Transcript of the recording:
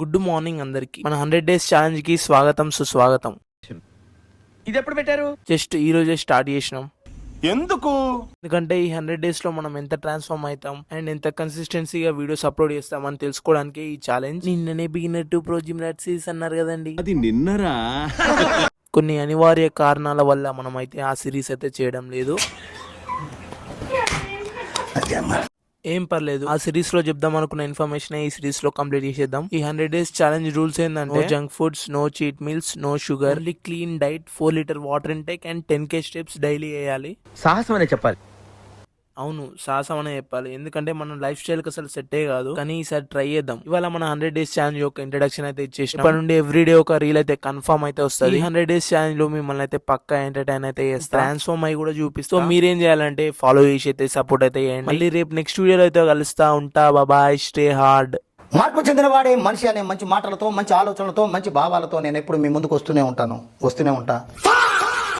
Good morning అందరికి. మన 100 days challenge కి స్వాగతం సుస్వాగతం. ఇది ఎప్పుడు పెట్టారు? జస్ట్ ఈ రోజే స్టార్ట్ చేసినాం. ఎందుకు? ఎందుకంటే ఈ 100 డేస్ లో మనం ఎంత ట్రాన్స్ఫార్మ్ అవుతాం అండ్ ఎంత కన్సిస్టెన్సీగా వీడియోస్ అప్లోడ్ చేస్తాం అని తెలుసుకోవడానికి ఈ ఛాలెంజ్. నిన్ననే బిగినర్ టు ప్రో జిమ్నాస్టిక్స్ అన్నారు కదండి, అది నిన్నరా? కొన్ని అనివార్య కారణాల వల్ల మనం అయితే ఆ సిరీస్ అయితే చేయడం లేదు. ఏం పర్లేదు, ఆ సిరీస్ లో చెప్దాం అనుకున్న ఇన్ఫర్మేషన్ ఈ సిరీస్ లో కంప్లీట్ చేసేద్దాం. ఈ 100 డేస్ ఛాలెంజ్ రూల్స్ ఏంటంటే junk foods, no cheat meals, no sugar, only clean diet, 4 litre water intake and 10K steps daily వేయాలి. సాహసం అనే చెప్పాలి. అవును, సాహసం అనే చెప్పాలి, ఎందుకంటే మన లైఫ్ స్టైల్ కి అసలు సెట్టే కాదు. కానీ ఈసారి ట్రై చేద్దాం. ఇవాళ మన 100 డేస్ ఛాలెంజ్ యొక్క ఇంట్రడక్షన్ అయితే ఇచ్చేసిన. ఇప్పటి నుండి ఎవ్రీడే ఒక రీల్ అయితే కన్ఫర్మ్ అయితే వస్తుంది. 100 డేస్ ఛాలెంజ్ లో మిమ్మల్ని అయితే పక్కా ఎంటర్టైన్ అయితే చేస్తా, ట్రాన్స్ఫార్మ్ అయి కూడా చూపిస్తా. మీరేం చేయాలంటే ఫాలో చేసి అయితే సపోర్ట్ అయితే చేయండి. మళ్ళీ రేపు నెక్స్ట్ వీడియోలో అయితే కలుస్తా ఉంటా. Bye, stay hard. మార్పు చెందినవాడే మనిషి అనే మంచి మాటలతో, మంచి ఆలోచనలతో, మంచి భావాలతో నేను ఎప్పుడు మీ ముందుకు వస్తూనే ఉంటాను.